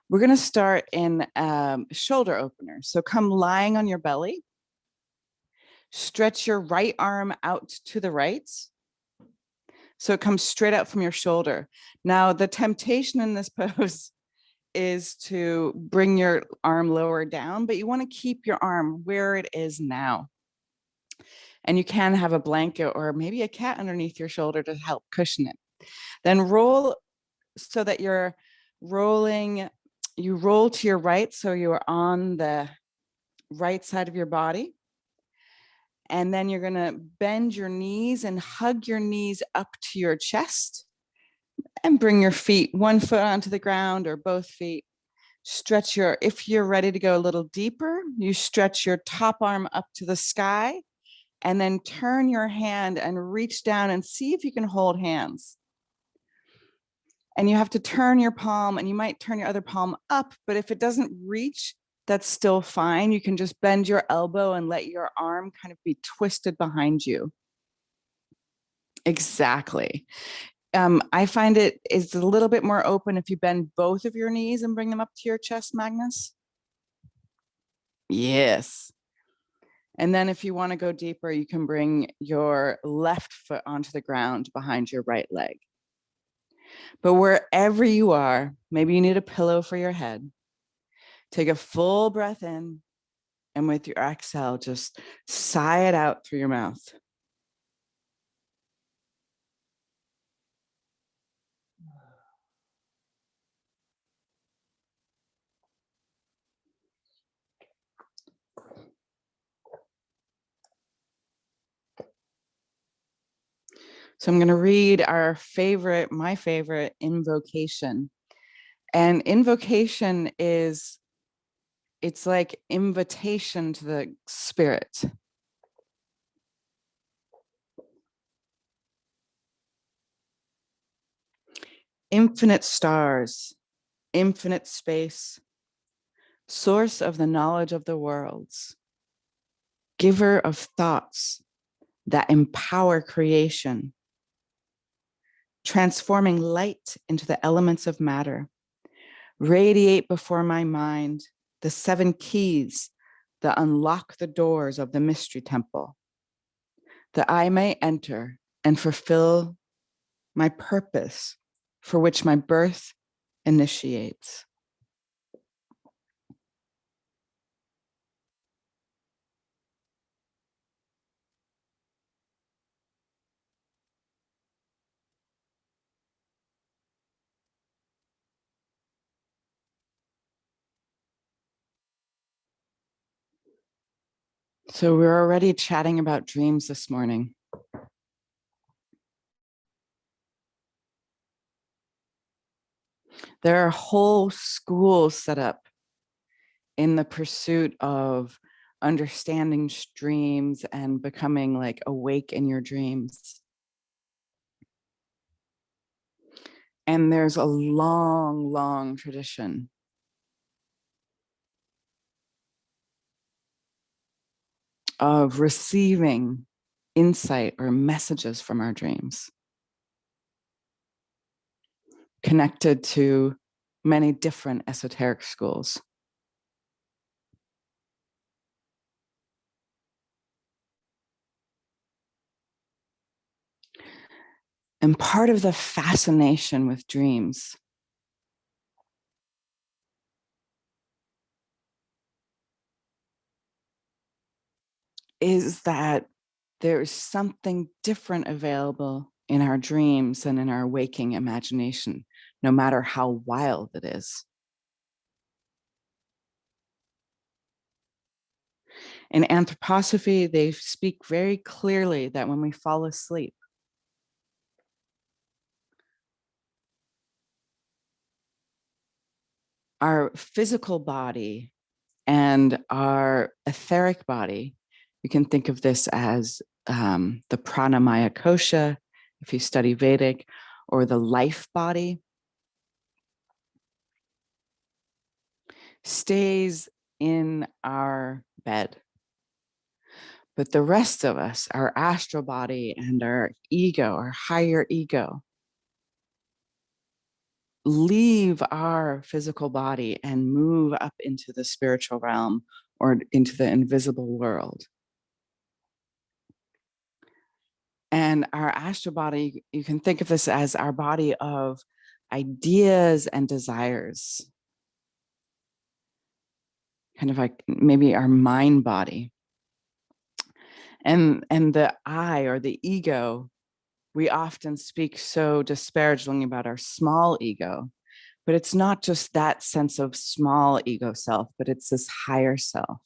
We're going to start in shoulder opener. So come lying on your belly. Stretch your right arm out to the right. So it comes straight out from your shoulder. Now, the temptation in this pose is to bring your arm lower down, but you want to keep your arm where it is now. And you can have a blanket or maybe a cat underneath your shoulder to help cushion it. Then roll so that you're rolling, you roll to your right so you are on the right side of your body. And then you're going to bend your knees and hug your knees up to your chest and bring your feet, one foot onto the ground or both feet. Stretch your, if you're ready to go a little deeper, you stretch your top arm up to the sky and then turn your hand and reach down and see if you can hold hands. And you have to turn your palm, and you might turn your other palm up, but if it doesn't reach, that's still fine. You can just bend your elbow and let your arm kind of be twisted behind you. Exactly. I find it is a little bit more open if you bend both of your knees and bring them up to your chest, Magnus. Yes. And then if you want to go deeper, you can bring your left foot onto the ground behind your right leg. But wherever you are, maybe you need a pillow for your head. Take a full breath in, and with your exhale, just sigh it out through your mouth. So I'm going to read my favorite invocation. And invocation is, it's like invitation to the spirit. Infinite stars, infinite space, source of the knowledge of the worlds, giver of thoughts that empower creation, transforming light into the elements of matter, radiate before my mind the 7 keys that unlock the doors of the mystery temple, that I may enter and fulfill my purpose for which my birth initiates. So we're already chatting about dreams this morning. There are whole schools set up in the pursuit of understanding dreams and becoming like awake in your dreams. And there's a long, long tradition of receiving insight or messages from our dreams, connected to many different esoteric schools. And part of the fascination with dreams is that there is something different available in our dreams and in our waking imagination, no matter how wild it is. In anthroposophy, they speak very clearly that when we fall asleep, our physical body and our etheric body, you can think of this as the pranamaya kosha, if you study Vedic, or the life body, stays in our bed. But the rest of us, our astral body and our ego, our higher ego, leave our physical body and move up into the spiritual realm or into the invisible world. And our astral body, you can think of this as our body of ideas and desires, kind of like maybe our mind body. And the I, or the ego, we often speak so disparagingly about our small ego, but it's not just that sense of small ego self, but it's this higher self.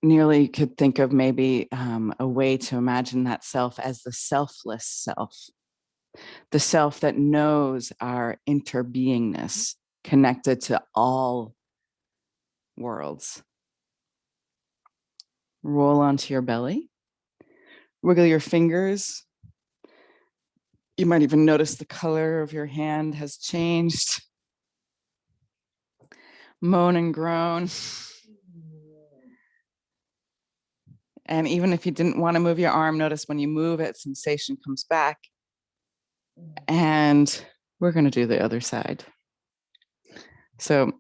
Nearly could think of maybe a way to imagine that self as the selfless self, the self that knows our interbeingness connected to all worlds. Roll onto your belly, wiggle your fingers. You might even notice the color of your hand has changed. Moan and groan. And even if you didn't want to move your arm, notice when you move it, sensation comes back. And we're going to do the other side. So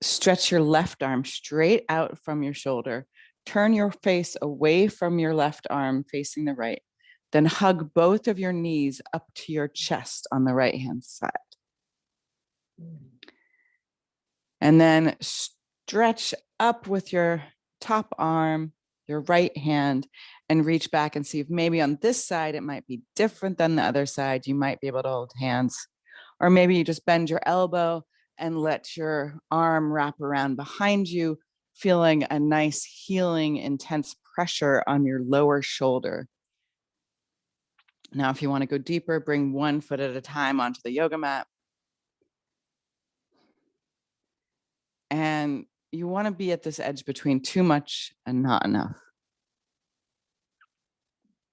stretch your left arm straight out from your shoulder. Turn your face away from your left arm facing the right. Then hug both of your knees up to your chest on the right-hand side. And then stretch up with your top arm, your right hand, and reach back and see if maybe on this side it might be different than the other side. You might be able to hold hands. Or maybe you just bend your elbow and let your arm wrap around behind you, feeling a nice healing, intense pressure on your lower shoulder. Now, if you want to go deeper, bring one foot at a time onto the yoga mat. And you want to be at this edge between too much and not enough.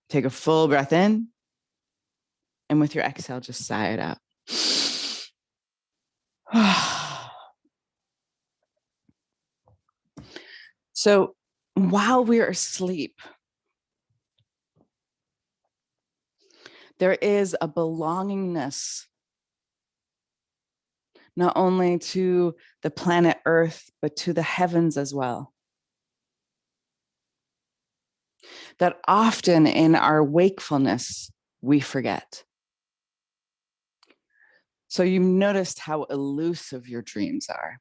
Take a full breath in. And with your exhale, just sigh it out. So while we're asleep, there is a belongingness not only to the planet Earth, but to the heavens as well. That often in our wakefulness, we forget. So you've noticed how elusive your dreams are.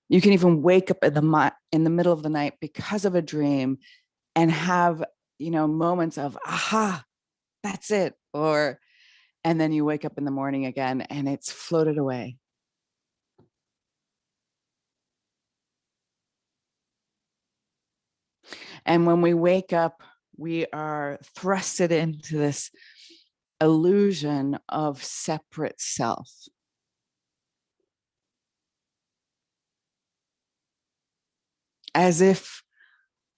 You can even wake up in the middle of the night because of a dream and have, moments of, aha, that's it. And then you wake up in the morning again and it's floated away. And when we wake up, we are thrusted into this illusion of separate self. As if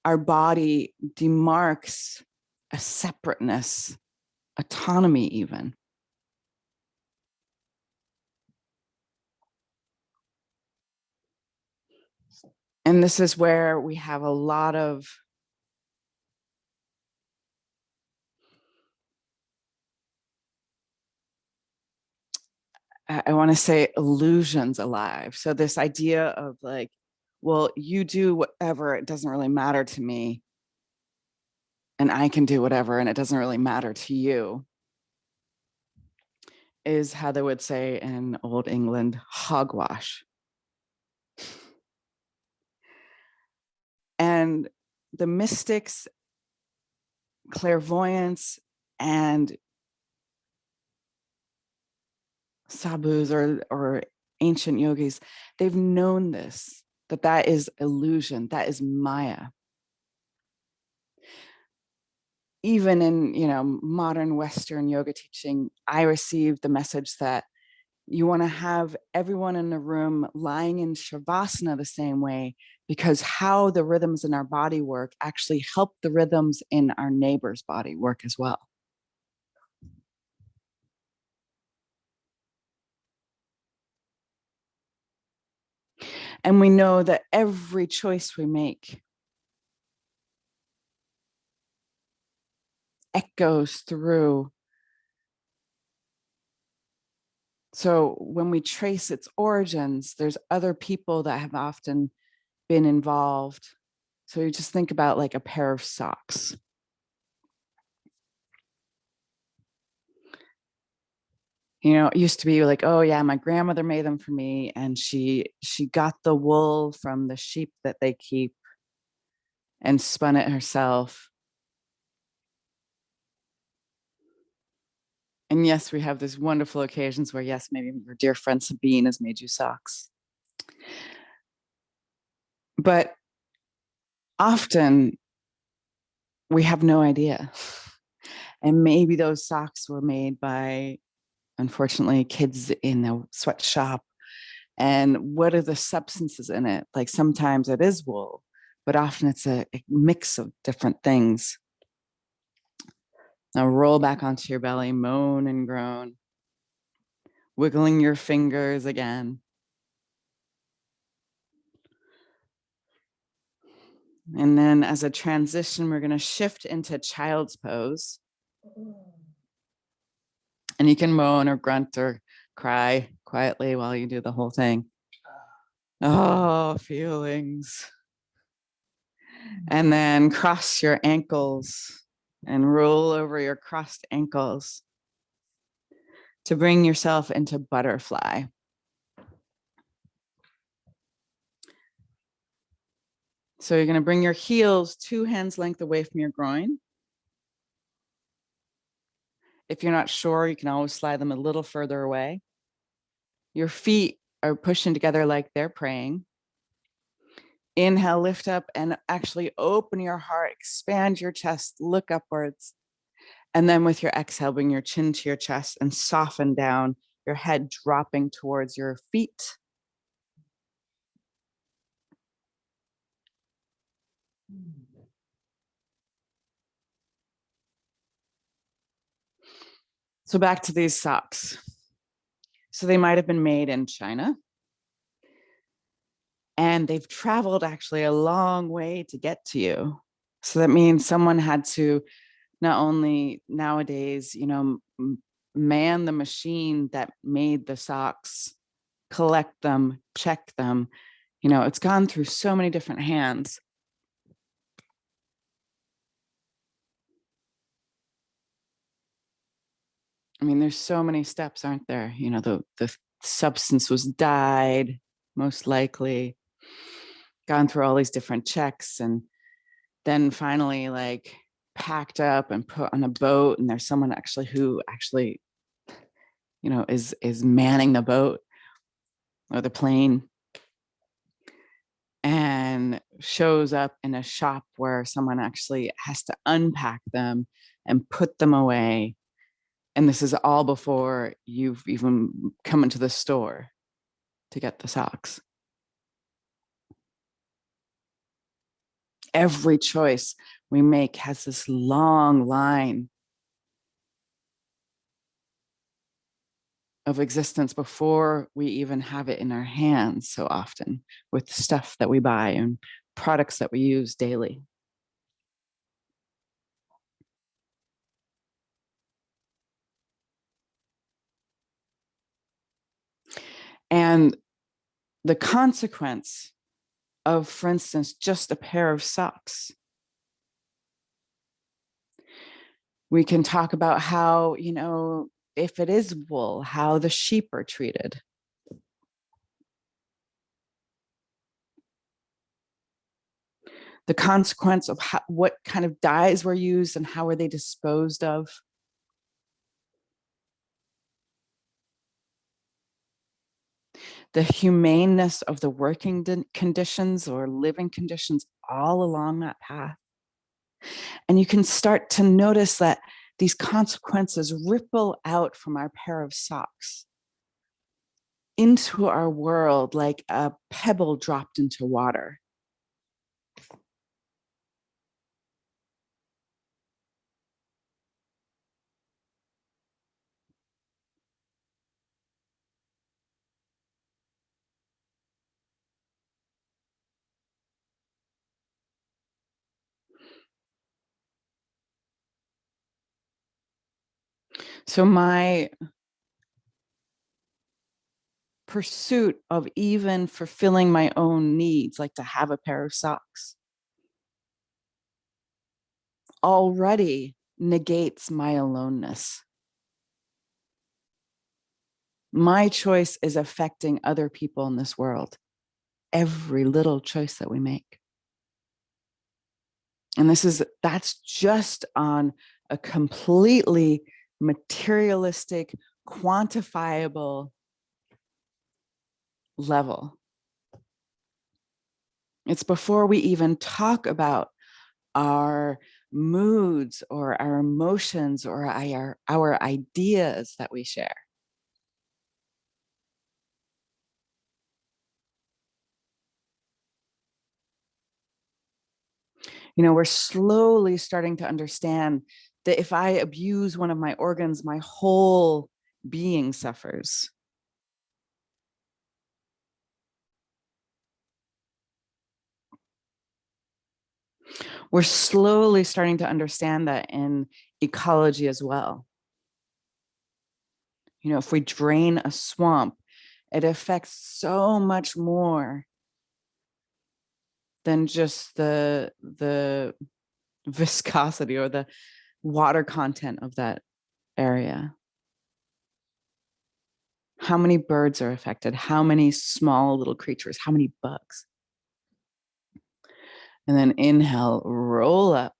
our body demarks a separateness, autonomy even. And this is where we have a lot of I want to say illusions alive. So this idea of like, well, you do whatever, it doesn't really matter to me. And I can do whatever, and it doesn't really matter to you, is how they would say in old England, hogwash. And the mystics, clairvoyance, and sadhus or ancient yogis, they've known this, that is illusion, that is Maya. Even in, modern Western yoga teaching, I received the message that you want to have everyone in the room lying in Shavasana the same way, because how the rhythms in our body work actually help the rhythms in our neighbor's body work as well. And we know that every choice we make echoes through. So when we trace its origins, there's other people that have often been involved. So you just think about like a pair of socks. It used to be like, oh yeah, my grandmother made them for me, and she got the wool from the sheep that they keep and spun it herself. And yes, we have these wonderful occasions where, yes, maybe your dear friend Sabine has made you socks. But often we have no idea. And maybe those socks were made by, unfortunately, kids in a sweatshop. And what are the substances in it? Like sometimes it is wool, but often it's a mix of different things. Now roll back onto your belly, moan and groan, wiggling your fingers again. And then as a transition, we're going to shift into child's pose. And you can moan or grunt or cry quietly while you do the whole thing. Oh, feelings. And then cross your ankles and roll over your crossed ankles to bring yourself into butterfly. So you're going to bring your heels 2 hands length away from your groin. If you're not sure, you can always slide them a little further away. Your feet are pushing together like they're praying. Inhale, lift up and actually open your heart, expand your chest, look upwards. And then with your exhale, bring your chin to your chest and soften down, your head dropping towards your feet. So back to these socks. So they might have been made in China. And they've traveled actually a long way to get to you. So that means someone had to not only nowadays, man the machine that made the socks, collect them, check them. It's gone through so many different hands. I mean, there's so many steps, aren't there? The substance was dyed, most likely, gone through all these different checks, and then finally like packed up and put on a boat. And there's someone who is manning the boat or the plane and shows up in a shop where someone actually has to unpack them and put them away. And this is all before you've even come into the store to get the socks. Every choice we make has this long line of existence before we even have it in our hands, so often with stuff that we buy and products that we use daily. And the consequence of, for instance, just a pair of socks. We can talk about how, if it is wool, how the sheep are treated. The consequence of what kind of dyes were used and how are they disposed of. The humaneness of the working conditions or living conditions all along that path. And you can start to notice that these consequences ripple out from our pair of socks into our world like a pebble dropped into water. So my pursuit of even fulfilling my own needs, like to have a pair of socks, already negates my aloneness. My choice is affecting other people in this world, every little choice that we make. And that's just on a completely materialistic, quantifiable level. It's before we even talk about our moods or our emotions or our ideas that we share. We're slowly starting to understand that if I abuse one of my organs, my whole being suffers. We're slowly starting to understand that in ecology as well. If we drain a swamp, it affects so much more than just the viscosity or the water content of that area. How many birds are affected? How many small little creatures? How many bugs? And then inhale, roll up.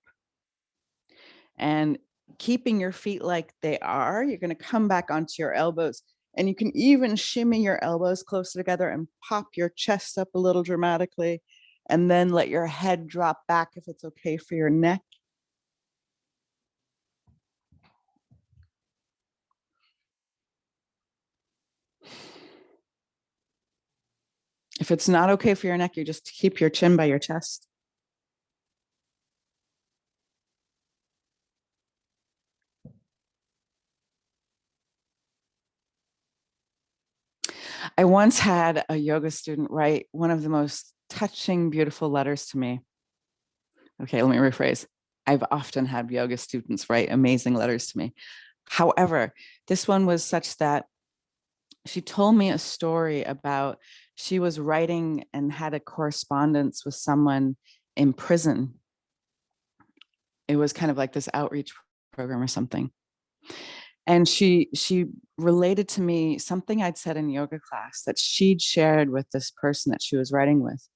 And keeping your feet like they are, you're going to come back onto your elbows. And you can even shimmy your elbows closer together and pop your chest up a little dramatically. And then let your head drop back if it's okay for your neck. If it's not okay for your neck, you just keep your chin by your chest. I once had a yoga student write one of the most touching, beautiful letters to me. Okay, let me rephrase. I've often had yoga students write amazing letters to me. However, this one was such that she told me a story about she was writing and had a correspondence with someone in prison. It was kind of like this outreach program or something. And she related to me something I'd said in yoga class that she'd shared with this person that she was writing with,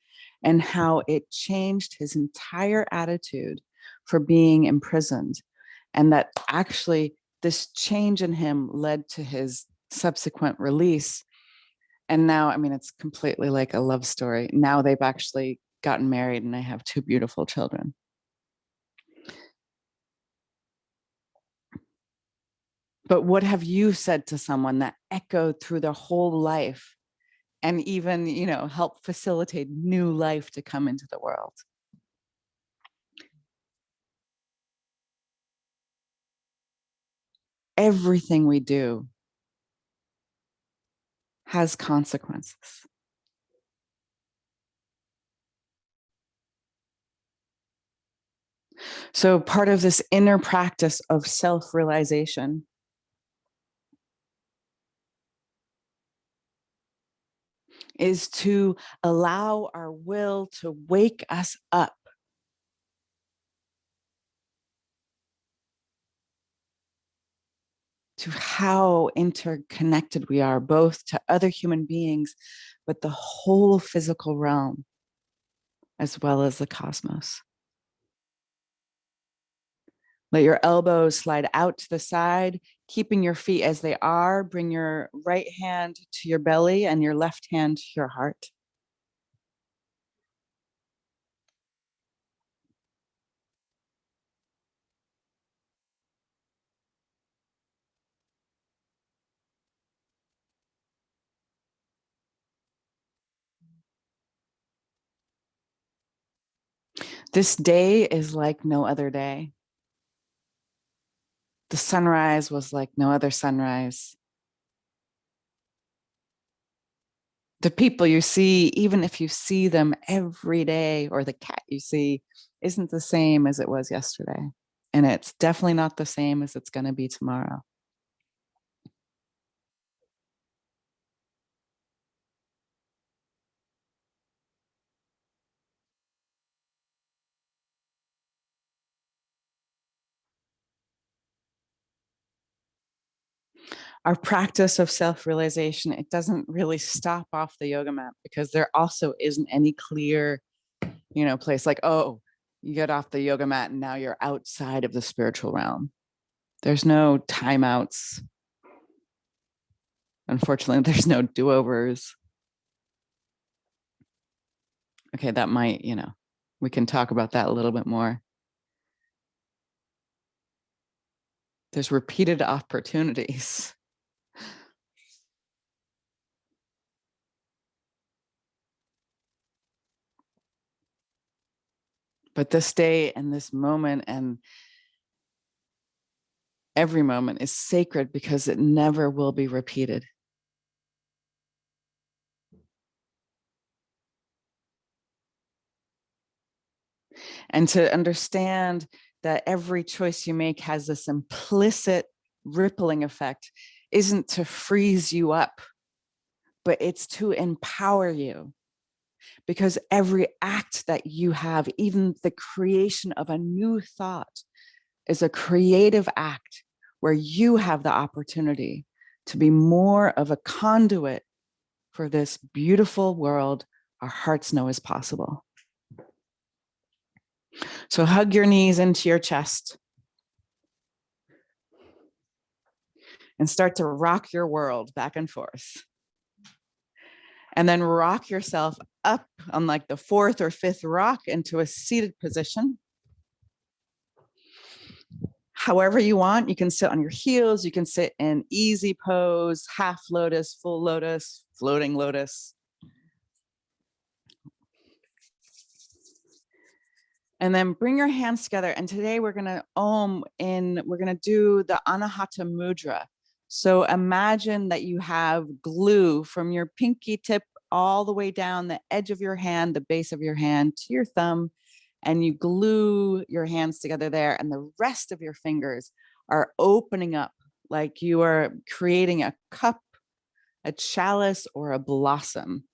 and how it changed his entire attitude for being imprisoned. And that actually this change in him led to his subsequent release. And now, I mean, it's completely like a love story. Now they've actually gotten married and they have two beautiful children. But what have you said to someone that echoed through their whole life and even, help facilitate new life to come into the world? Everything we do has consequences. So part of this inner practice of self-realization is to allow our will to wake us up to how interconnected we are, both to other human beings, but the whole physical realm, as well as the cosmos. Let your elbows slide out to the side, keeping your feet as they are. Bring your right hand to your belly and your left hand to your heart. This day is like no other day. The sunrise was like no other sunrise. The people you see, even if you see them every day, or the cat you see, isn't the same as it was yesterday. And it's definitely not the same as it's going to be tomorrow. our practice of self-realization, it doesn't really stop off the yoga mat, because there also isn't any clear, place like, oh, you get off the yoga mat and now you're outside of the spiritual realm. There's no timeouts. Unfortunately, there's no do-overs. Okay, that might, we can talk about that a little bit more. There's repeated opportunities. But this day and this moment and every moment is sacred because it never will be repeated. And to understand that every choice you make has this implicit rippling effect isn't to freeze you up, but it's to empower you. Because every act that you have, even the creation of a new thought, is a creative act where you have the opportunity to be more of a conduit for this beautiful world our hearts know is possible. So hug your knees into your chest and start to rock your world back and forth. And then rock yourself up on like the 4th or 5th rock into a seated position. However you want, you can sit on your heels, you can sit in easy pose, half lotus, full lotus, floating lotus. And then bring your hands together. And today we're gonna we're gonna do the Anahata Mudra. So imagine that you have glue from your pinky tip all the way down the edge of your hand, the base of your hand to your thumb, and you glue your hands together there, and the rest of your fingers are opening up like you are creating a cup, a chalice, or a blossom.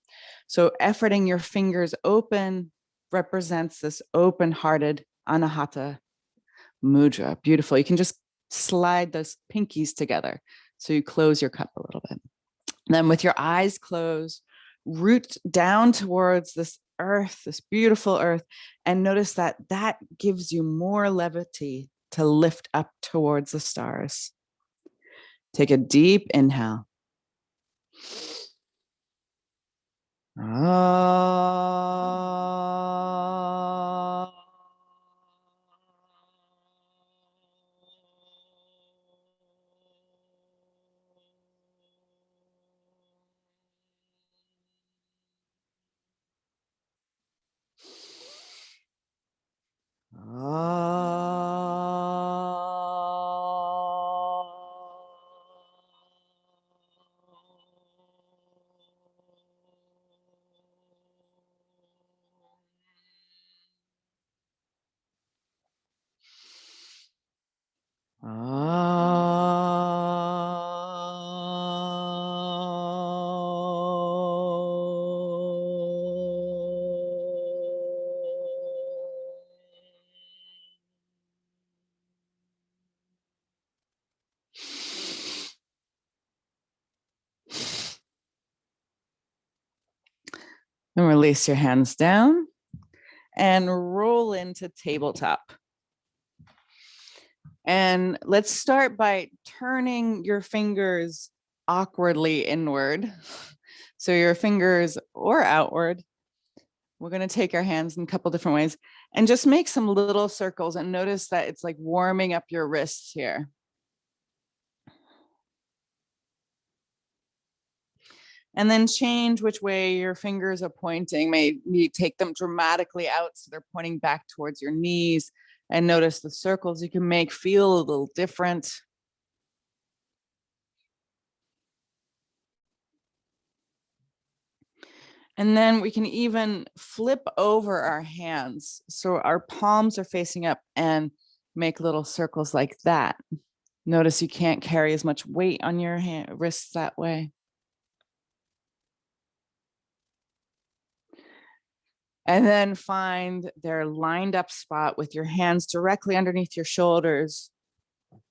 So efforting your fingers open represents this open-hearted Anahata Mudra. Beautiful. You can just slide those pinkies together. So you close your cup a little bit. Then with your eyes closed, root down towards this earth, this beautiful earth, and notice that that gives you more levity to lift up towards the stars. Take a deep inhale. And release your hands down and roll into tabletop. And let's start by turning your fingers awkwardly inward. So your fingers or outward. We're going to take our hands in a couple different ways and just make some little circles, and notice that it's like warming up your wrists here. And then change which way your fingers are pointing. Maybe take them dramatically out so they're pointing back towards your knees, and notice the circles you can make feel a little different. And then we can even flip over our hands so our palms are facing up and make little circles like that. Notice you can't carry as much weight on your wrists that way. And then find their lined up spot with your hands directly underneath your shoulders,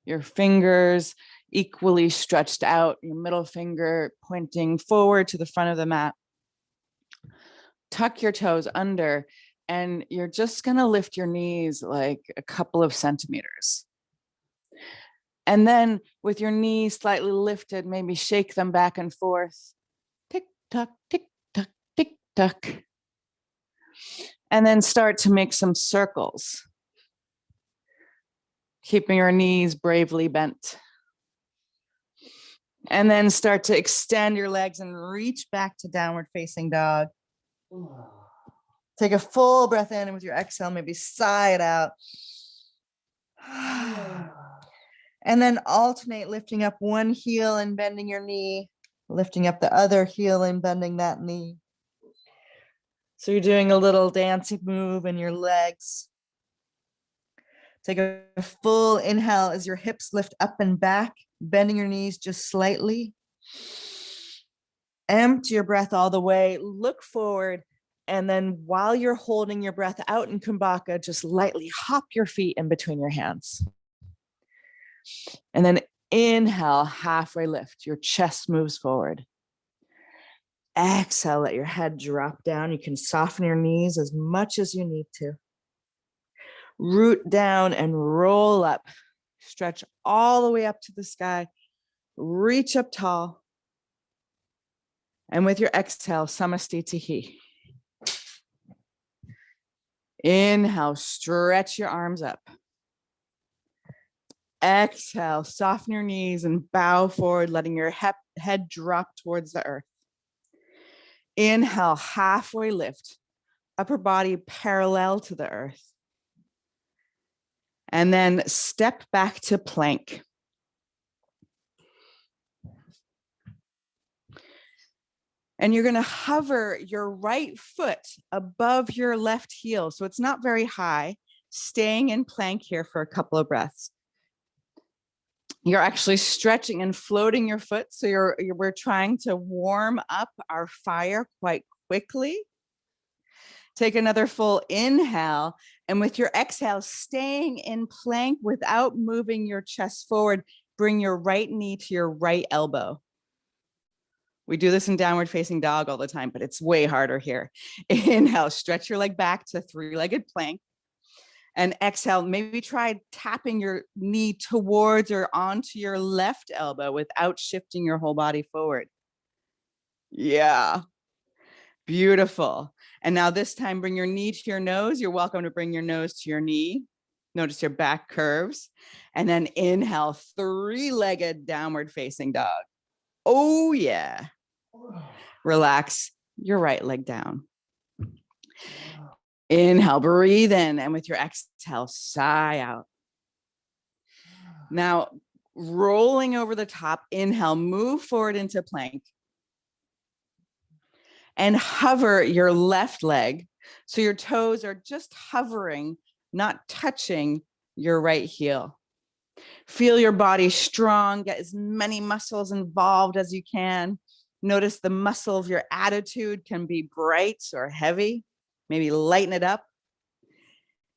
your fingers. equally stretched out, your middle finger pointing forward to the front of the mat. Tuck your toes under, and you're just going to lift your knees like a couple of centimeters. And then with your knees slightly lifted, maybe shake them back and forth. Tick, tock, tick, tock, tick, tock. And then start to make some circles, keeping your knees bravely bent. And then start to extend your legs and reach back to downward facing dog. Take a full breath in, and with your exhale, maybe sigh it out. And then alternate lifting up one heel and bending your knee, lifting up the other heel and bending that knee. So you're doing a little dancing move in your legs. Take a full inhale as your hips lift up and back, bending your knees just slightly. Empty your breath all the way, look forward, and then while you're holding your breath out in Kumbhaka, just lightly hop your feet in between your hands. And then inhale, halfway lift, your chest moves forward. Exhale, let your head drop down. You can soften your knees as much as you need to. Root down and roll up. Stretch all the way up to the sky. Reach up tall. And with your exhale, Samastitihi. Inhale, stretch your arms up. Exhale, soften your knees and bow forward, letting your head drop towards the earth. Inhale, halfway lift, upper body parallel to the earth. And then step back to plank. And you're going to hover your right foot above your left heel. So it's not very high, staying in plank here for a couple of breaths. You're actually stretching and floating your foot. So we're trying to warm up our fire quite quickly. Take another full inhale. And with your exhale, staying in plank without moving your chest forward, bring your right knee to your right elbow. We do this in downward facing dog all the time, but it's way harder here. Inhale, stretch your leg back to three-legged plank. And exhale, maybe try tapping your knee towards or onto your left elbow without shifting your whole body forward. Yeah, beautiful. And now this time, bring your knee to your nose. You're welcome to bring your nose to your knee. Notice your back curves. And then inhale, three-legged downward facing dog. Oh yeah. Relax your right leg down. Inhale, breathe in, and with your exhale, sigh out. Now, rolling over the top, inhale, move forward into plank. And hover your left leg. So your toes are just hovering, not touching your right heel. Feel your body strong, get as many muscles involved as you can. Notice the muscle of your attitude can be bright or heavy. Maybe lighten it up.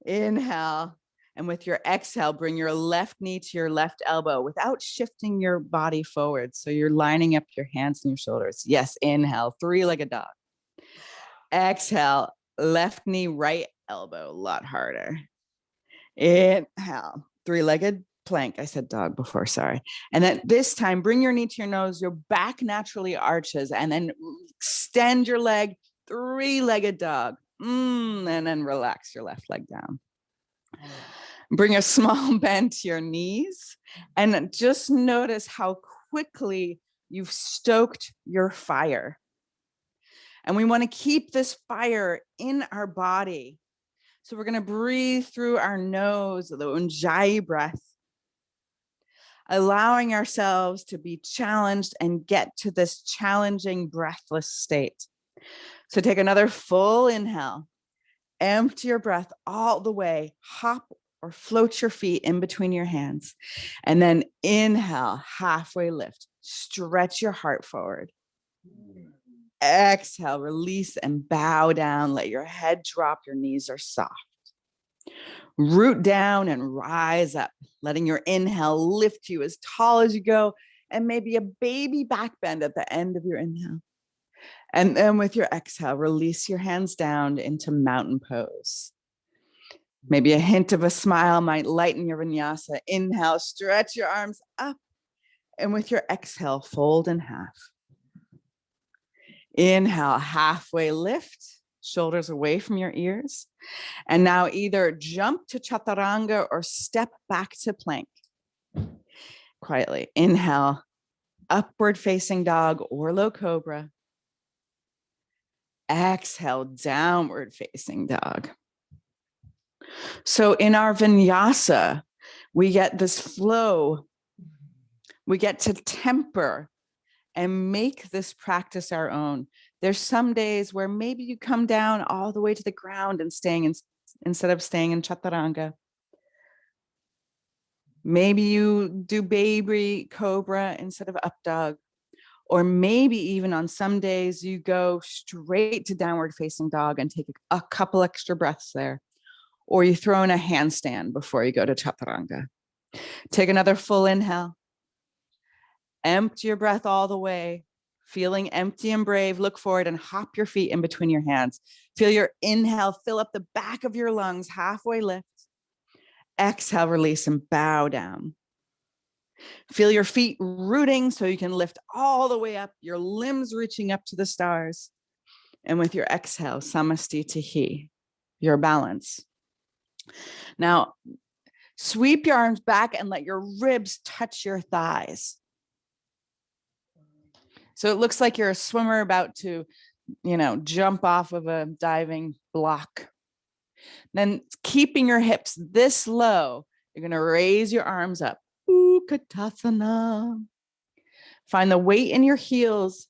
Inhale. And with your exhale, bring your left knee to your left elbow without shifting your body forward. So you're lining up your hands and your shoulders. Yes, inhale, three-legged dog. Exhale, left knee, right elbow, a lot harder. Inhale, three-legged plank. I said dog before, sorry. And then this time, bring your knee to your nose, your back naturally arches, and then extend your leg, three-legged dog. And then relax your left leg down. Bring a small bend to your knees and just notice how quickly you've stoked your fire. And we want to keep this fire in our body. So we're going to breathe through our nose, the Ujjayi breath, allowing ourselves to be challenged and get to this challenging breathless state. So take another full inhale. Empty your breath all the way. Hop or float your feet in between your hands. And then inhale, halfway lift. Stretch your heart forward. Exhale, release and bow down. Let your head drop. Your knees are soft. Root down and rise up, letting your inhale lift you as tall as you go, and maybe a baby back bend at the end of your inhale. And then with your exhale, release your hands down into mountain pose. Maybe a hint of a smile might lighten your vinyasa. Inhale, stretch your arms up. And with your exhale, fold in half. Inhale, halfway lift, shoulders away from your ears. And now either jump to chaturanga or step back to plank. Quietly, inhale, upward facing dog or low cobra. Exhale, downward facing dog. So in our vinyasa, we get this flow. We get to temper and make this practice our own. There's some days where maybe you come down all the way to the ground and instead of staying in chaturanga. Maybe you do baby cobra instead of up dog. Or maybe even on some days you go straight to downward facing dog and take a couple extra breaths there. Or you throw in a handstand before you go to chaturanga. Take another full inhale. Empty your breath all the way. Feeling empty and brave, look forward and hop your feet in between your hands. Feel your inhale fill up the back of your lungs, halfway lift. Exhale, release and bow down. Feel your feet rooting so you can lift all the way up, your limbs reaching up to the stars. And with your exhale, samastitihi, your balance. Now, sweep your arms back and let your ribs touch your thighs. So it looks like you're a swimmer about to, jump off of a diving block. Then keeping your hips this low, you're going to raise your arms up. Utkatasana. Find the weight in your heels.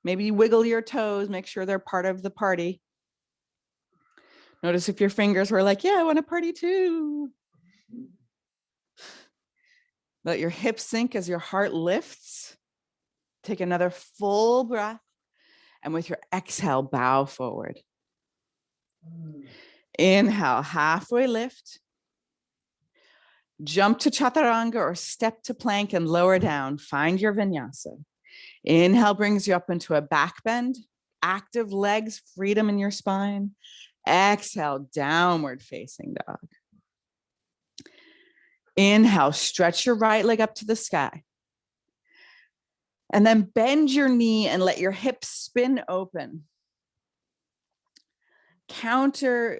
Maybe wiggle your toes, make sure they're part of the party. Notice if your fingers were like, yeah, I want to party too. Let your hips sink as your heart lifts. Take another full breath. And with your exhale, bow forward. Inhale, halfway lift. Jump to chaturanga or step to plank and lower down. Find your vinyasa. Inhale brings you up into a back bend. Active legs, freedom in your spine. Exhale, downward facing dog. Inhale, stretch your right leg up to the sky. And then bend your knee and let your hips spin open. Counter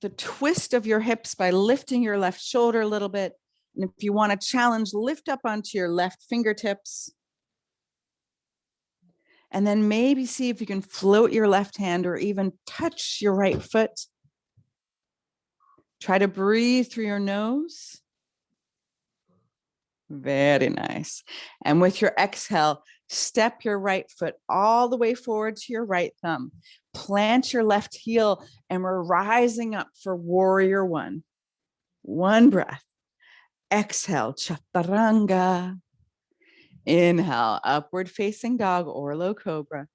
the twist of your hips by lifting your left shoulder a little bit. And if you want to challenge, lift up onto your left fingertips. And then maybe see if you can float your left hand or even touch your right foot. Try to breathe through your nose. Very nice. And with your exhale, step your right foot all the way forward to your right thumb. Plant your left heel, and we're rising up for warrior one. One breath. Exhale, chaturanga. Inhale, upward facing dog or low cobra.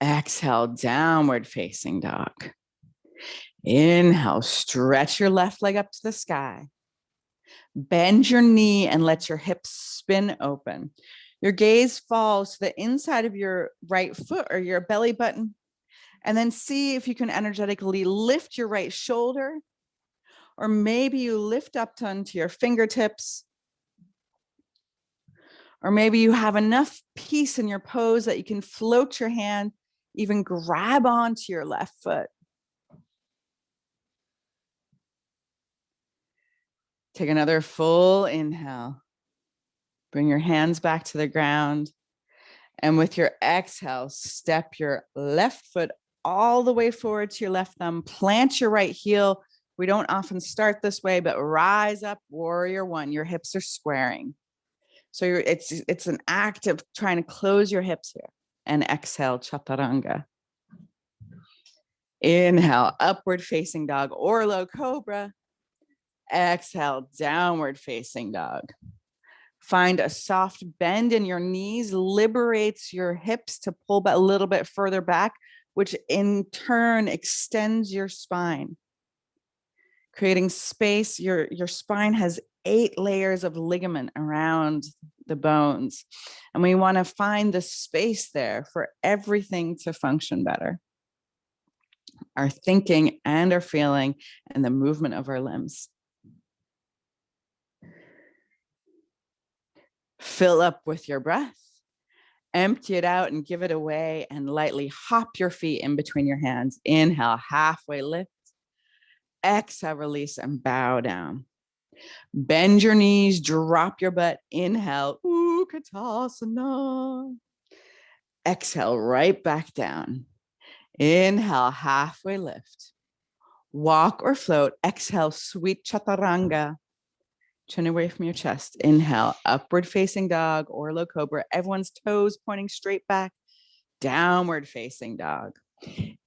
Exhale, downward facing dog. Inhale, stretch your left leg up to the sky. Bend your knee and let your hips spin open. Your gaze falls to the inside of your right foot or your belly button. And then see if you can energetically lift your right shoulder. Or maybe you lift up onto your fingertips. Or maybe you have enough peace in your pose that you can float your hand, even grab onto your left foot. Take another full inhale. Bring your hands back to the ground. And with your exhale, step your left foot all the way forward to your left thumb. Plant your right heel. We don't often start this way, but rise up, warrior one. Your hips are squaring. So it's an act of trying to close your hips here. And exhale, chaturanga. Inhale, upward facing dog or low cobra. Exhale, downward facing dog. Find a soft bend in your knees, liberates your hips to pull a little bit further back, which in turn extends your spine, creating space. Your spine has 8 layers of ligament around the bones. And we want to find the space there for everything to function better. Our thinking and our feeling and the movement of our limbs. Fill up with your breath. Empty it out and give it away, and lightly hop your feet in between your hands. Inhale, halfway lift. Exhale, release and bow down. Bend your knees, drop your butt. Inhale, Utkatasana. Exhale, right back down. Inhale, halfway lift. Walk or float. Exhale, sweet chaturanga. Chin away from your chest. Inhale, upward facing dog or low cobra. Everyone's toes pointing straight back. Downward facing dog.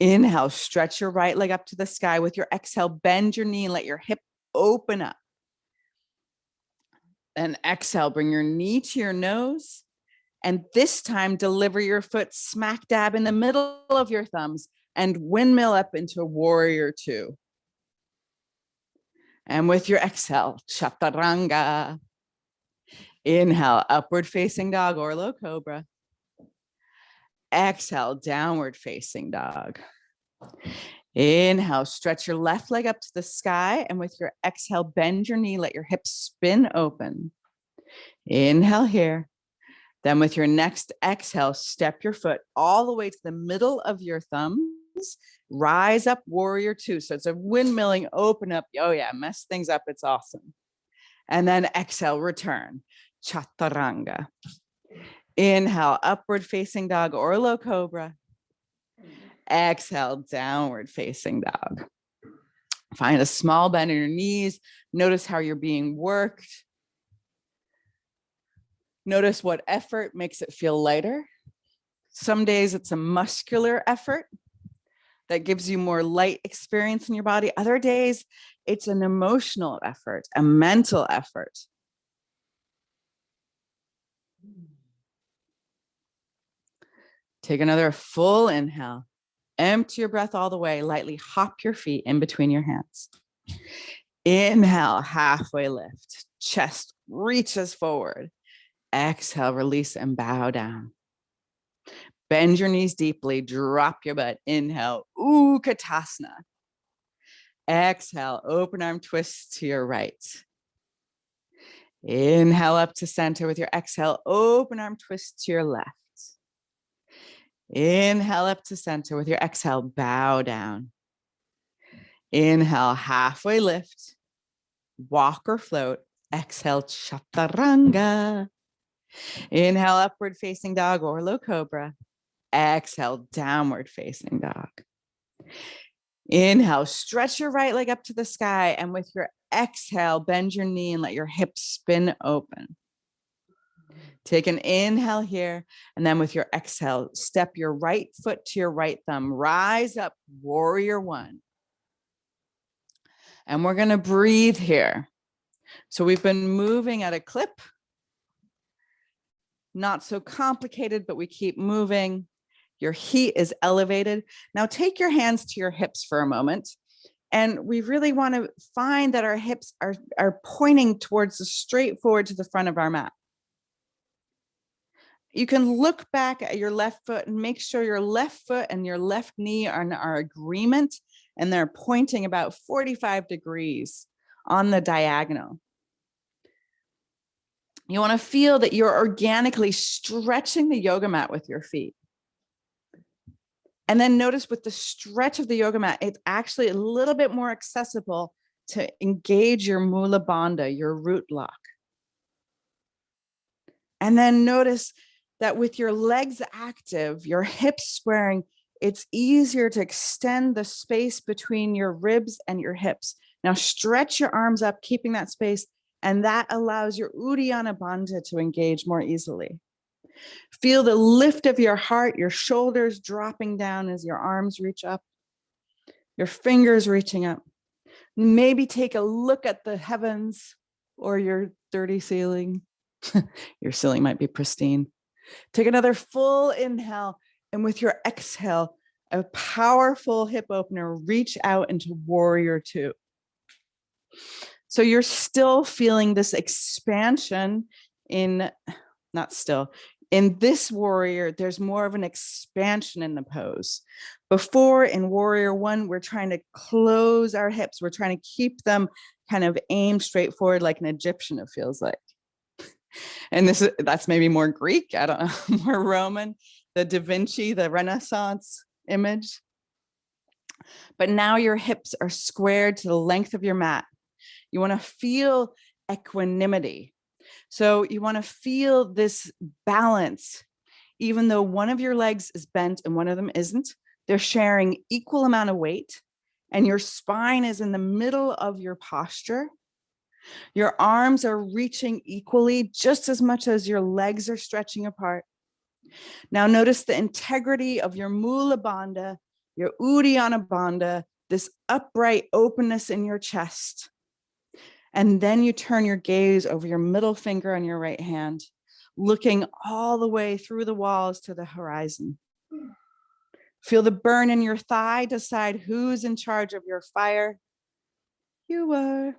Inhale, stretch your right leg up to the sky. With your exhale, bend your knee and let your hip open up. Then exhale, bring your knee to your nose. And this time, deliver your foot smack dab in the middle of your thumbs and windmill up into warrior 2. And with your exhale, chaturanga. Inhale, upward facing dog or low cobra. Exhale, downward facing dog. Inhale, stretch your left leg up to the sky. And with your exhale, bend your knee, let your hips spin open. Inhale here. Then with your next exhale, step your foot all the way to the middle of your thumbs. Rise up, warrior 2. So it's a windmilling, open up. Oh yeah, mess things up. It's awesome. And then exhale, return. Chaturanga. Inhale, upward facing dog or low cobra. Exhale, downward facing dog. Find a small bend in your knees. Notice how you're being worked. Notice what effort makes it feel lighter. Some days it's a muscular effort that gives you more light experience in your body. Other days, it's an emotional effort, a mental effort. Take another full inhale. Empty your breath all the way. Lightly hop your feet in between your hands. Inhale, halfway lift. Chest reaches forward. Exhale, release and bow down. Bend your knees deeply, drop your butt. Inhale, Utkatasana. Exhale, open arm twist to your right. Inhale up to center with your exhale, open arm twist to your left. Inhale up to center with your exhale, bow down. Inhale, halfway lift, walk or float. Exhale, chaturanga. Inhale, upward facing dog or low cobra. Exhale, downward facing dog. Inhale, stretch your right leg up to the sky. And with your exhale, bend your knee and let your hips spin open. Take an inhale here. And then with your exhale, step your right foot to your right thumb. Rise up, warrior 1. And we're going to breathe here. So we've been moving at a clip. Not so complicated, but we keep moving. Your heat is elevated. Now take your hands to your hips for a moment. And we really want to find that our hips are pointing towards the straight forward to the front of our mat. You can look back at your left foot and make sure your left foot and your left knee are in our agreement, and they're pointing about 45 degrees on the diagonal. You want to feel that you're organically stretching the yoga mat with your feet. And then notice with the stretch of the yoga mat, it's actually a little bit more accessible to engage your Mula Bandha, your root lock. And then notice that with your legs active, your hips squaring, it's easier to extend the space between your ribs and your hips. Now stretch your arms up, keeping that space, and that allows your Uddiyana Bandha to engage more easily. Feel the lift of your heart, your shoulders dropping down as your arms reach up, your fingers reaching up. Maybe take a look at the heavens or your dirty ceiling. Your ceiling might be pristine. Take another full inhale, and with your exhale, A powerful hip opener, reach out into warrior two. So you're still feeling this expansion in, not still, in this warrior, there's more of an expansion in the pose. Before in warrior one, we're trying to close our hips. We're trying to keep them kind of aimed straight forward like an Egyptian, it feels like. And that's maybe more Greek, I don't know, more Roman, the Da Vinci, the Renaissance image. But now your hips are squared to the length of your mat. You want to feel equanimity. So you want to feel this balance, even though one of your legs is bent and one of them isn't. They're sharing equal amount of weight, and your spine is in the middle of your posture. Your arms are reaching equally, just as much as your legs are stretching apart. Now notice the integrity of your Mula Bandha, your Uddiyana Bandha, this upright openness in your chest. And then you turn your gaze over your middle finger on your right hand, looking all the way through the walls to the horizon. Feel the burn in your thigh, decide who's in charge of your fire. You are.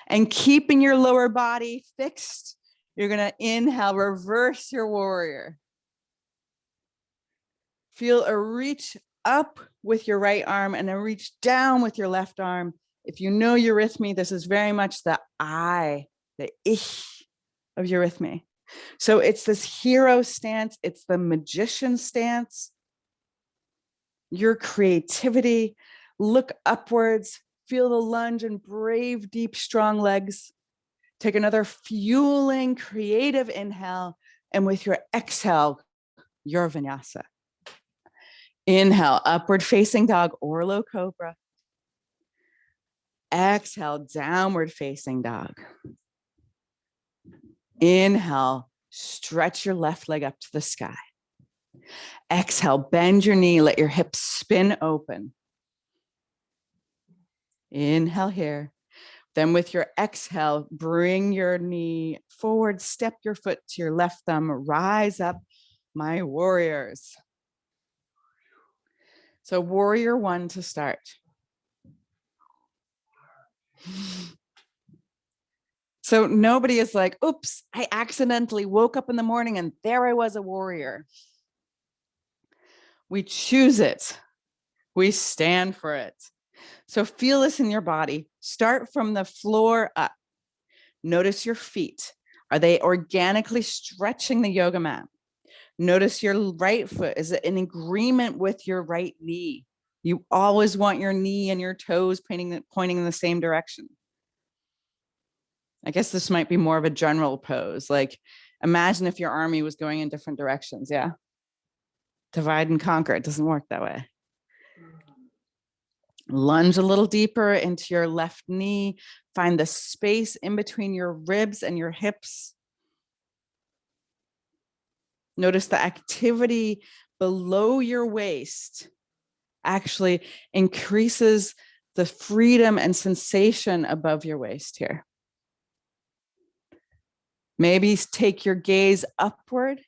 And keeping your lower body fixed, you're gonna inhale, reverse your warrior. Feel a reach up with your right arm and a reach down with your left arm. If you know eurythmy, this is very much the I, the ich of eurythmy. So it's this hero stance, it's the magician stance. Your creativity, look upwards, feel the lunge and brave, deep, strong legs. Take another fueling, creative inhale, and with your exhale, your vinyasa. Inhale, upward facing dog or low cobra. Exhale, downward facing dog. Inhale, stretch your left leg up to the sky. Exhale, bend your knee, let your hips spin open. Inhale here. Then with your exhale, bring your knee forward, step your foot to your left thumb, rise up, my warriors. So warrior one to start. So nobody is like, oops, I accidentally woke up in the morning and there I was a warrior. We choose it. We stand for it. So feel this in your body. Start from the floor up. Notice your feet. Are they organically stretching the yoga mat? Notice your right foot. Is it in agreement with your right knee? You always want your knee and your toes pointing in the same direction. I guess this might be more of a general pose. Like imagine if your army was going in different directions. Yeah. Divide and conquer. It doesn't work that way. Lunge a little deeper into your left knee. Find the space in between your ribs and your hips. Notice the activity below your waist actually increases the freedom and sensation above your waist here. Maybe take your gaze upward.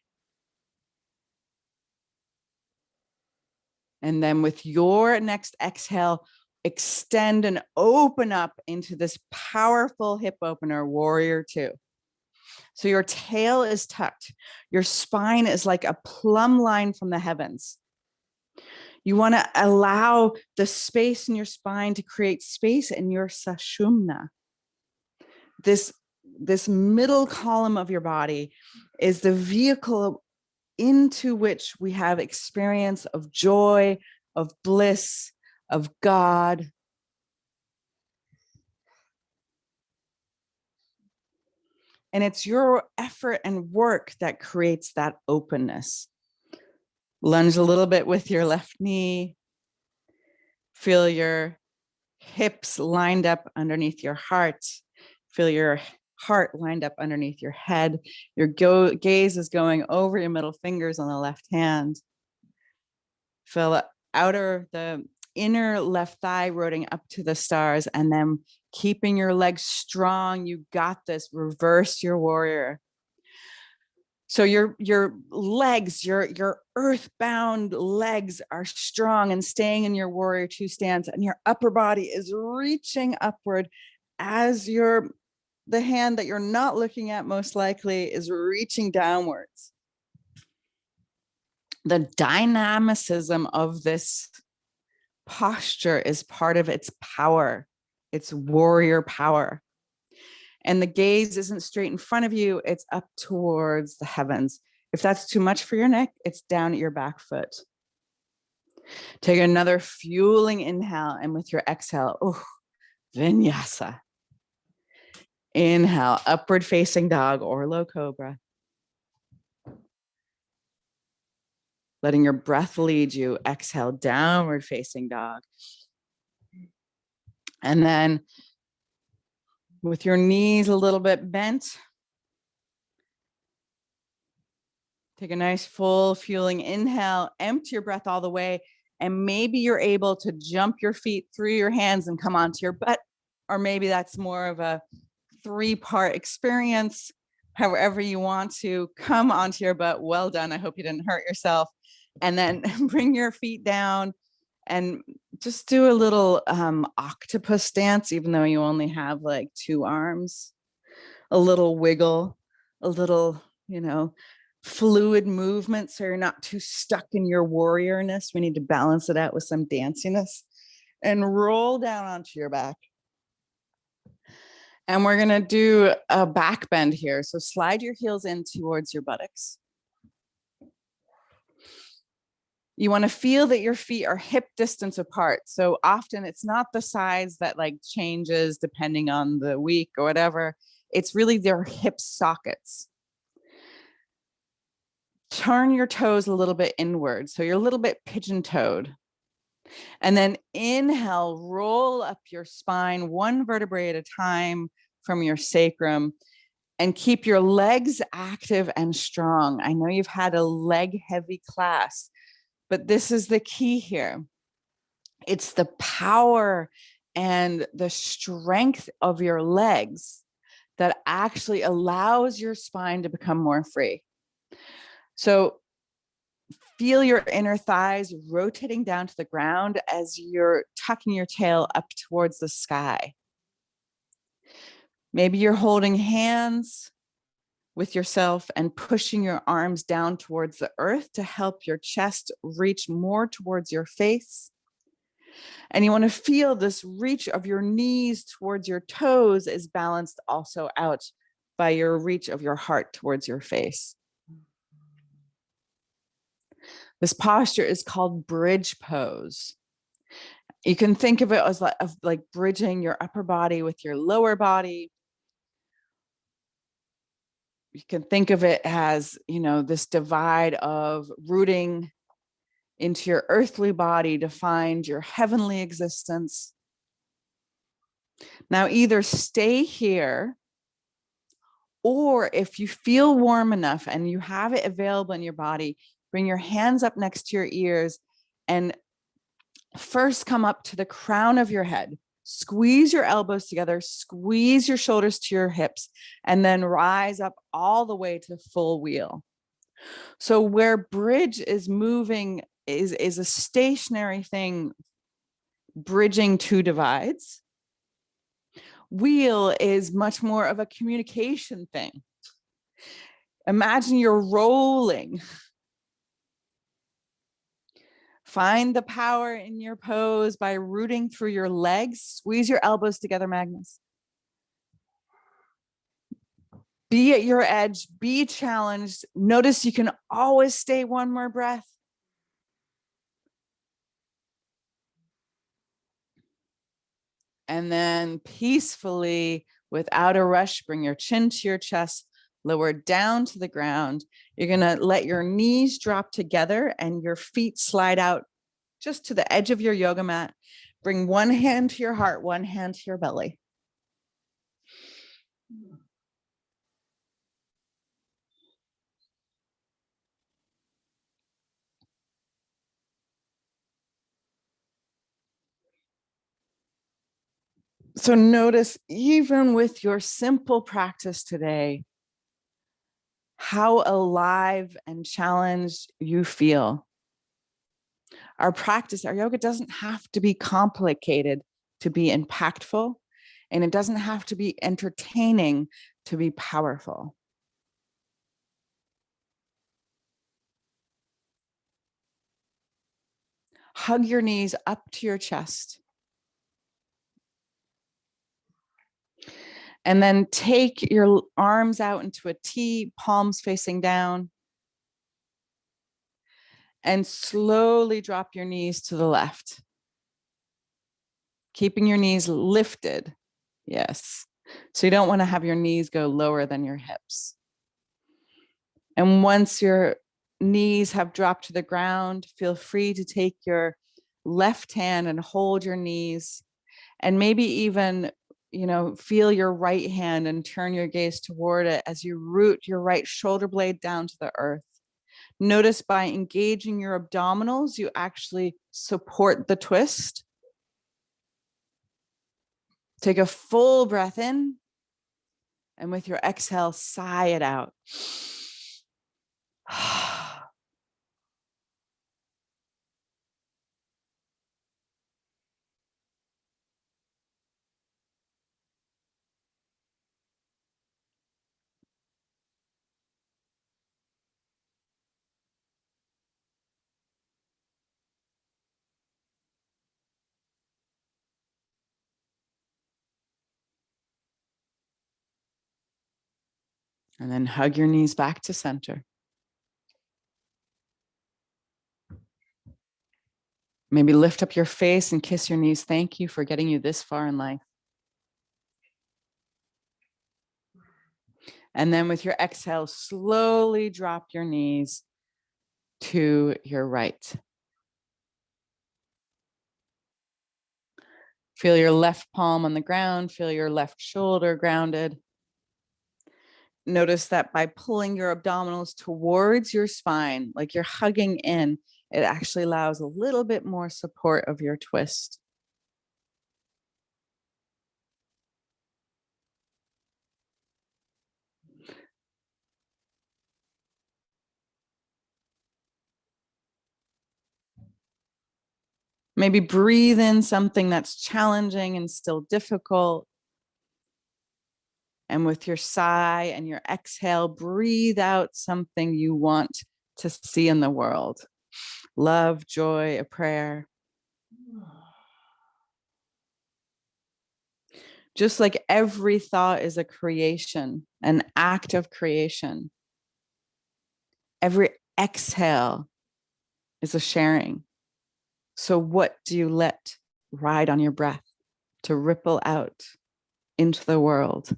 And then with your next exhale, extend and open up into this powerful hip opener, warrior two. So your tail is tucked. Your spine is like a plumb line from the heavens. You want to allow the space in your spine to create space in your Sushumna. This middle column of your body is the vehicle into which we have experience of joy, of bliss, of God. And it's your effort and work that creates that openness. Lunge a little bit with your left knee. Feel your hips lined up underneath your heart. Feel your heart lined up underneath your head. Your gaze is going over your middle fingers on the left hand. Feel the inner left thigh rooting up to the stars, and then keeping your legs strong. You got this. Reverse your warrior. So your legs, your earthbound legs are strong and staying in your warrior two stance, and your upper body is reaching upward as the hand that you're not looking at most likely is reaching downwards. The dynamicism of this posture is part of its power, its warrior power. And the gaze isn't straight in front of you, it's up towards the heavens. If that's too much for your neck, it's down at your back foot. Take another fueling inhale, and with your exhale, vinyasa. Inhale, upward facing dog or low cobra. Letting your breath lead you, exhale, downward facing dog. And then with your knees a little bit bent, take a nice full fueling inhale, empty your breath all the way, and maybe you're able to jump your feet through your hands and come onto your butt, or maybe that's more of a 3-part experience. However you want to come onto your butt, well done. I hope you didn't hurt yourself. And then bring your feet down and just do a little octopus dance, even though you only have like 2 arms. A little wiggle, a little, fluid movement, so you're not too stuck in your warriorness. We need to balance it out with some danciness. And roll down onto your back. And we're gonna do a back bend here. So slide your heels in towards your buttocks. You want to feel that your feet are hip distance apart. So often it's not the size that like changes depending on the week or whatever. It's really their hip sockets. Turn your toes a little bit inward. So you're a little bit pigeon-toed. And then inhale, roll up your spine 1 vertebrae at a time from your sacrum, and keep your legs active and strong. I know you've had a leg heavy class, but this is the key here. It's the power and the strength of your legs that actually allows your spine to become more free. So feel your inner thighs rotating down to the ground as you're tucking your tail up towards the sky. Maybe you're holding hands with yourself and pushing your arms down towards the earth to help your chest reach more towards your face. And you want to feel this reach of your knees towards your toes is balanced also out by your reach of your heart towards your face. This posture is called bridge pose. You can think of it as like bridging your upper body with your lower body. You can think of it as, this divide of rooting into your earthly body to find your heavenly existence. Now, either stay here, or if you feel warm enough and you have it available in your body, bring your hands up next to your ears and first come up to the crown of your head. Squeeze your elbows together, squeeze your shoulders to your hips, and then rise up all the way to full wheel. So where bridge is moving is a stationary thing, bridging 2 divides. Wheel is much more of a communication thing. Imagine you're rolling. Find the power in your pose by rooting through your legs. Squeeze your elbows together, Magnus. Be at your edge, be challenged. Notice you can always stay 1 more breath. And then peacefully, without a rush, bring your chin to your chest, lower down to the ground. You're gonna let your knees drop together and your feet slide out just to the edge of your yoga mat. Bring 1 hand to your heart, 1 hand to your belly. So notice, even with your simple practice today, how alive and challenged you feel. Our practice, our yoga doesn't have to be complicated to be impactful, and it doesn't have to be entertaining to be powerful. Hug your knees up to your chest. And then take your arms out into a T, palms facing down. And slowly drop your knees to the left. Keeping your knees lifted. Yes. So you don't want to have your knees go lower than your hips. And once your knees have dropped to the ground, feel free to take your left hand and hold your knees, and maybe even, feel your right hand and turn your gaze toward it as you root your right shoulder blade down to the earth. Notice by engaging your abdominals, you actually support the twist. Take a full breath in, and with your exhale, sigh it out. And then hug your knees back to center. Maybe lift up your face and kiss your knees. Thank you for getting you this far in life. And then with your exhale, slowly drop your knees to your right. Feel your left palm on the ground. Feel your left shoulder grounded. Notice that by pulling your abdominals towards your spine, like you're hugging in, it actually allows a little bit more support of your twist. Maybe breathe in something that's challenging and still difficult. And with your sigh and your exhale, breathe out something you want to see in the world. Love, joy, a prayer. Just like every thought is a creation, an act of creation. Every exhale is a sharing. So what do you let ride on your breath to ripple out into the world?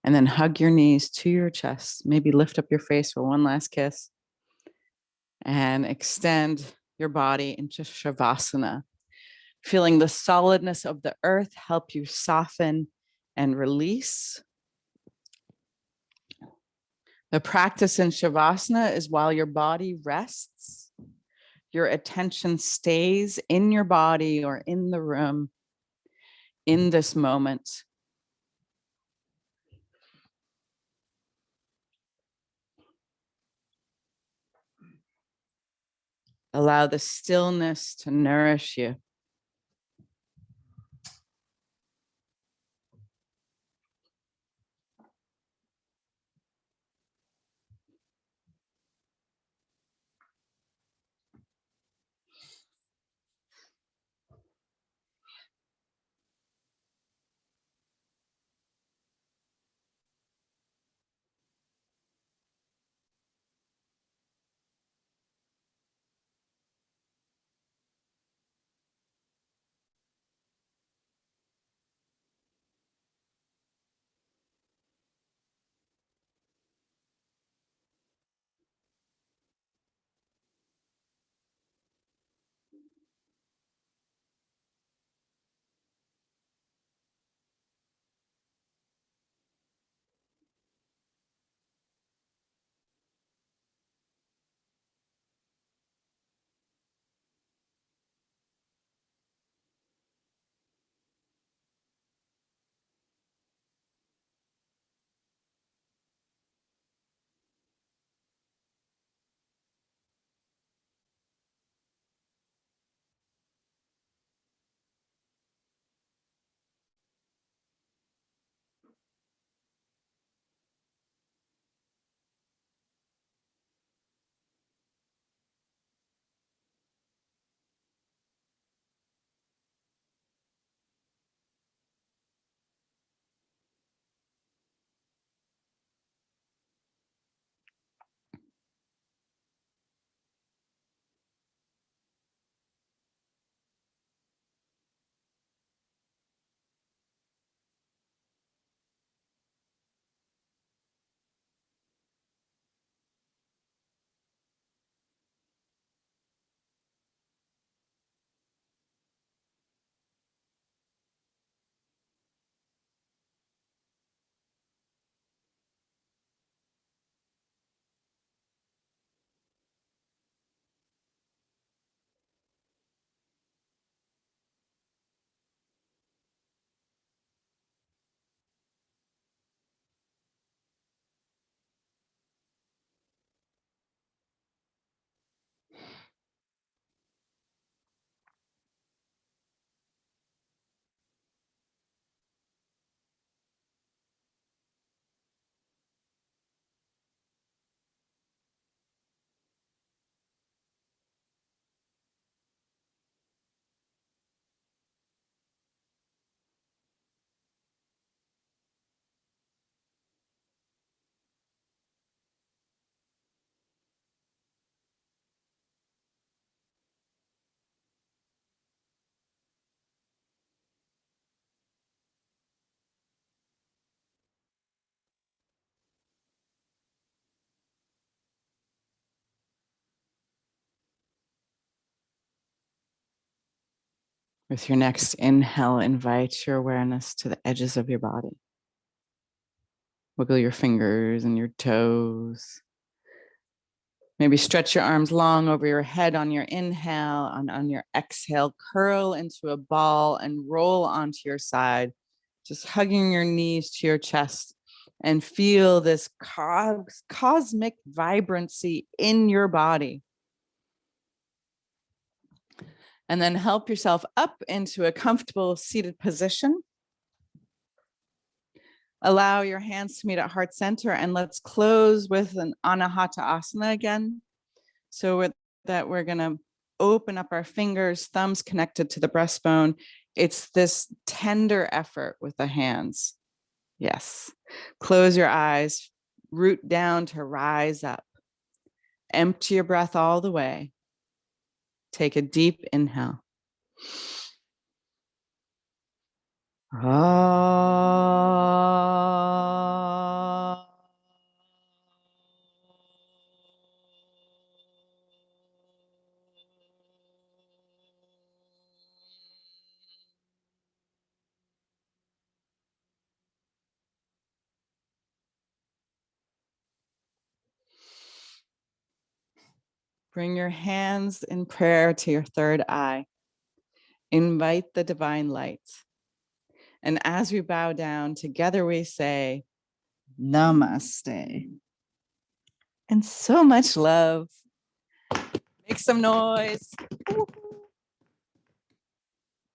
And then hug your knees to your chest. Maybe lift up your face for one last kiss. And extend your body into Shavasana. Feeling the solidness of the earth help you soften and release. The practice in Shavasana is while your body rests, your attention stays in your body or in the room in this moment. Allow the stillness to nourish you. With your next inhale, invite your awareness to the edges of your body. Wiggle your fingers and your toes. Maybe stretch your arms long over your head on your inhale, and on your exhale, curl into a ball and roll onto your side, just hugging your knees to your chest, and feel this cosmic vibrancy in your body. And then help yourself up into a comfortable seated position. Allow your hands to meet at heart center, and let's close with an Anahata Asana again. So with that, we're gonna open up our fingers, thumbs connected to the breastbone. It's this tender effort with the hands. Yes. Close your eyes, root down to rise up. Empty your breath all the way. Take a deep inhale. Bring your hands in prayer to your third eye. Invite the divine light. And as we bow down, together we say, Namaste. And so much love. Make some noise.